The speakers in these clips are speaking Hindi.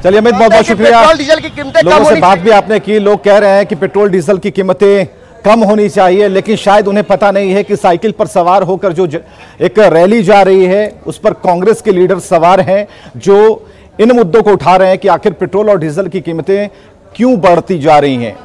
चलिए अमित, बहुत बहुत शुक्रिया। पेट्रोल डीजल की कीमतें लोगों से बात भी आपने की, लोग कह रहे हैं कि पेट्रोल डीजल की कीमतें कम होनी चाहिए, लेकिन शायद उन्हें पता नहीं है कि साइकिल पर सवार होकर जो एक रैली जा रही है उस पर कांग्रेस के लीडर सवार हैं, जो इन मुद्दों को उठा रहे हैं कि आखिर पेट्रोल और डीजल की कीमतें क्यों बढ़ती जा रही हैं।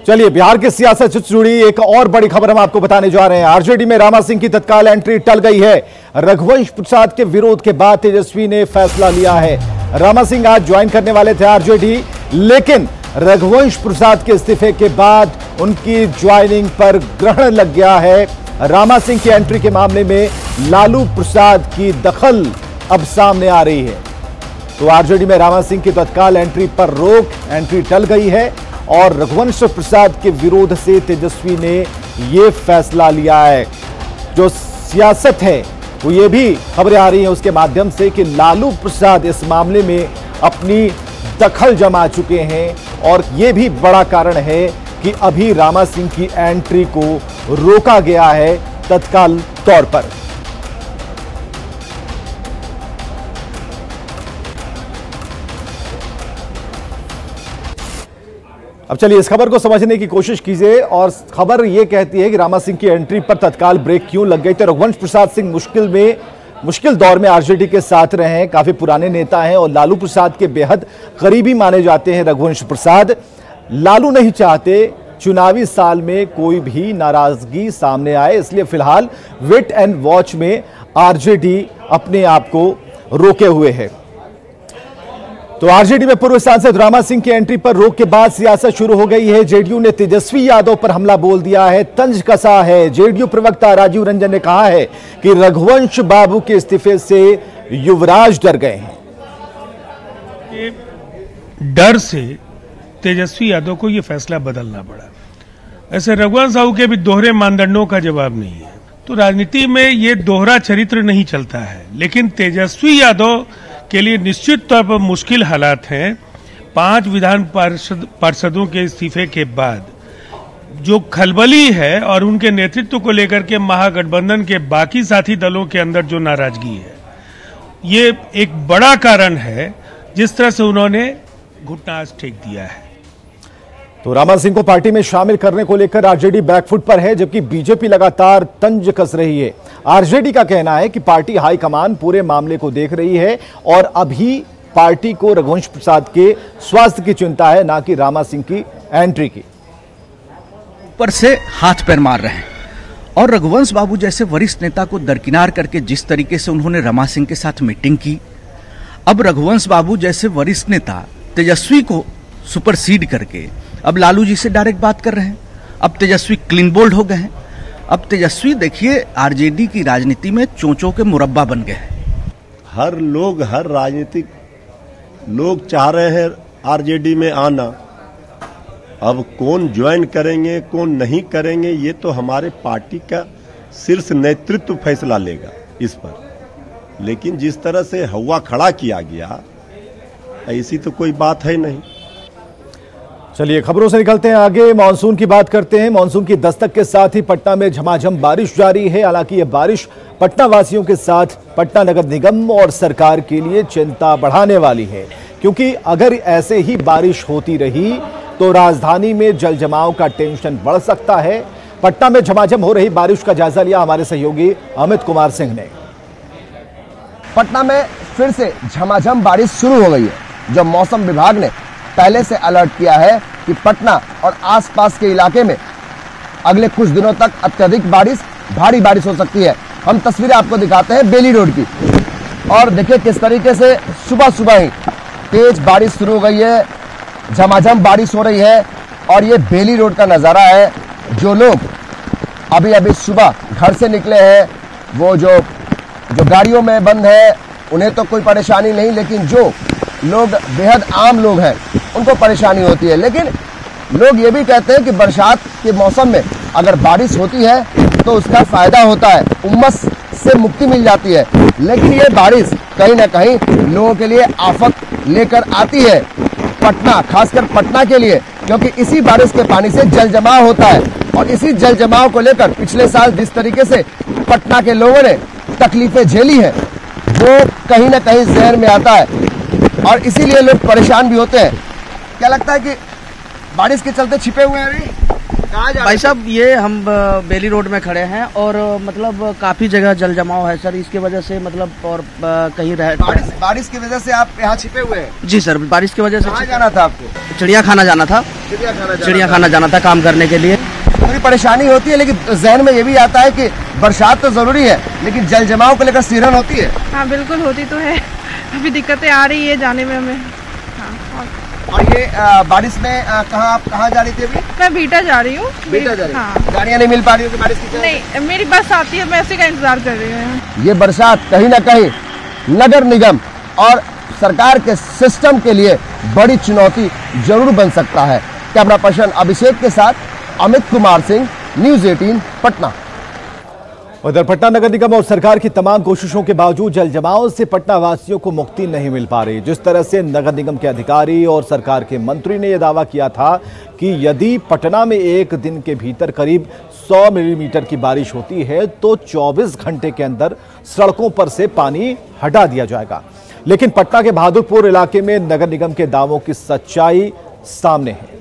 चलिए, बिहार की सियासत से जुड़ी एक और बड़ी खबर हम आपको बताने जा रहे हैं। आरजेडी में रामा सिंह की तत्काल एंट्री टल गई है। रघुवंश प्रसाद के विरोध के बाद तेजस्वी ने फैसला लिया है। रामा सिंह आज ज्वाइन करने वाले थे आरजेडी, लेकिन रघुवंश प्रसाद के इस्तीफे के बाद उनकी ज्वाइनिंग पर ग्रहण लग गया है। रामा सिंह की एंट्री के मामले में लालू प्रसाद की दखल अब सामने आ रही है। तो आरजेडी में रामा सिंह की तत्काल एंट्री पर रोक, एंट्री टल गई है और रघुवंश प्रसाद के विरोध से तेजस्वी ने यह फैसला लिया है। जो सियासत है वो ये भी खबरें आ रही हैं उसके माध्यम से कि लालू प्रसाद इस मामले में अपनी दखल जमा चुके हैं और यह भी बड़ा कारण है कि अभी रामा सिंह की एंट्री को रोका गया है तत्काल तौर पर। अब चलिए इस खबर को समझने की कोशिश कीजिए और खबर यह कहती है कि रामा सिंह की एंट्री पर तत्काल ब्रेक क्यों लग गई। तो रघुवंश प्रसाद सिंह मुश्किल दौर में आरजेडी के साथ रहे हैं, काफी पुराने नेता हैं और लालू प्रसाद के बेहद करीबी माने जाते हैं रघुवंश प्रसाद। लालू नहीं चाहते चुनावी साल में कोई भी नाराजगी सामने आए, इसलिए फिलहाल वेट एंड वॉच में आरजेडी अपने आप को रोके हुए है। तो आरजेडी में पूर्व सांसद रामा सिंह की एंट्री पर रोक के बाद सियासत शुरू हो गई है। जेडीयू ने तेजस्वी यादव पर हमला बोल दिया है, तंज कसा है। जेडीयू प्रवक्ता राजीव रंजन ने कहा है कि रघुवंश बाबू के इस्तीफे से युवराज डर गए हैं। डर से तेजस्वी यादव को यह फैसला बदलना पड़ा। ऐसे रघुवंश बाबू के भी दोहरे मानदंडों का जवाब नहीं है, तो राजनीति में ये दोहरा चरित्र नहीं चलता है। लेकिन तेजस्वी यादव के लिए निश्चित तौर पर मुश्किल हालात हैं। 5 विधान पार्षदों के इस्तीफे के बाद जो खलबली है और उनके नेतृत्व को लेकर के महागठबंधन के बाकी साथी दलों के अंदर जो नाराजगी है, ये एक बड़ा कारण है जिस तरह से उन्होंने घुटना आज टेक दिया है। तो रामा सिंह को पार्टी में शामिल करने को लेकर आरजेडी बैकफुट पर है, जबकि बीजेपी लगातार तंज कस रही है। आरजेडी का कहना है कि पार्टी हाईकमान पूरे मामले को देख रही है और अभी पार्टी को रघुवंश प्रसाद के स्वास्थ्य की चिंता है, ना कि रामा सिंह की एंट्री की। ऊपर से हाथ पैर मार रहे हैं और रघुवंश बाबू जैसे वरिष्ठ नेता को दरकिनार करके जिस तरीके से उन्होंने रामा सिंह के साथ मीटिंग की, अब रघुवंश बाबू जैसे वरिष्ठ नेता तेजस्वी को सुपरसीड करके अब लालू जी से डायरेक्ट बात कर रहे हैं। अब तेजस्वी क्लीन बोल्ड हो गए हैं। अब तेजस्वी देखिए आरजेडी की राजनीति में चोंचों के मुरब्बा बन गए हैं। हर लोग, हर राजनीतिक लोग चाह रहे हैं आरजेडी में आना। अब कौन ज्वाइन करेंगे कौन नहीं करेंगे ये तो हमारे पार्टी का शीर्ष नेतृत्व फैसला लेगा इस पर। लेकिन जिस तरह से हवा खड़ा किया गया ऐसी तो कोई बात है नहीं। चलिए खबरों से निकलते हैं आगे, मानसून की बात करते हैं। मानसून की दस्तक के साथ ही पटना में झमाझम बारिश जारी है। हालांकि यह बारिश पटना वासियों के साथ पटना नगर निगम और सरकार के लिए चिंता बढ़ाने वाली है, क्योंकि अगर ऐसे ही बारिश होती रही तो राजधानी में जल जमाव का टेंशन बढ़ सकता है। पटना में झमाझम हो रही बारिश का जायजा लिया हमारे सहयोगी अमित कुमार सिंह ने। पटना में फिर से झमाझम बारिश शुरू हो गई है। जो मौसम विभाग ने पहले से अलर्ट किया है कि पटना और आसपास के इलाके में अगले कुछ दिनों तक अत्यधिक बारिश, भारी बारिश हो सकती है। हम तस्वीरें आपको दिखाते हैं बेली रोड की, और देखिए किस तरीके से सुबह सुबह ही तेज बारिश शुरू हो गई है, झमाझम बारिश हो रही है। और ये बेली रोड का नज़ारा है। जो लोग अभी अभी सुबह घर से निकले हैं, वो जो गाड़ियों में बंद है उन्हें तो कोई परेशानी नहीं, लेकिन जो लोग बेहद आम लोग हैं उनको परेशानी होती है। लेकिन लोग ये भी कहते हैं कि बरसात के मौसम में अगर बारिश होती है तो उसका फायदा होता है, उमस से मुक्ति मिल जाती है। लेकिन ये बारिश कहीं ना कहीं लोगों के लिए आफत लेकर आती है, पटना, खासकर पटना के लिए, क्योंकि इसी बारिश के पानी से जल जमाव होता है। और इसी जल जमाव को लेकर पिछले साल जिस तरीके से पटना के लोगों ने तकलीफें झेली हैं वो कहीं ना कहीं जहन में आता है। और इसीलिए लोग परेशान भी होते हैं। क्या लगता है कि बारिश के चलते छिपे हुए हैं अभी? कहाँ जा भाई साहब, ये हम बेली रोड में खड़े हैं और मतलब काफी जगह जल जमाव है सर, इसके वजह से मतलब और कहीं बारिश की वजह से आप यहाँ छिपे हुए हैं? जी सर, बारिश की वजह से। कहाँ जाना था आपको? चिड़ियाखाना जाना था। चिड़ियाखाना जाना था काम करने के लिए। थोड़ी परेशानी होती है, लेकिन जहन में ये भी आता है कि बरसात तो जरूरी है, लेकिन जल जमाव को लेकर सिरन होती है। हाँ बिल्कुल होती तो है, अभी दिक्कतें आ रही है जाने में हमें। हाँ, और ये बारिश में आप कहाँ जा रही थी अभी? मैं बीटा जा रही हूँ। बीटा जा रही? हाँ। गाड़ियाँ नहीं मिल पा रही हो बारिश की? नहीं, मेरी बस आती है, मैं उसी का इंतजार कर रही हूँ। ये बरसात कहीं ना कहीं नगर निगम और सरकार के सिस्टम के लिए बड़ी चुनौती जरूर बन सकता है। कैमरा पर्सन अभिषेक के साथ अमित कुमार सिंह, न्यूज़ 18 पटना। उधर पटना नगर निगम और सरकार की तमाम कोशिशों के बावजूद जल जमाव से पटना वासियों को मुक्ति नहीं मिल पा रही। जिस तरह से नगर निगम के अधिकारी और सरकार के मंत्री ने यह दावा किया था कि यदि पटना में एक दिन के भीतर करीब 100 मिलीमीटर की बारिश होती है तो 24 घंटे के अंदर सड़कों पर से पानी हटा दिया जाएगा, लेकिन पटना के बहादुरपुर इलाके में नगर निगम के दावों की सच्चाई सामने है।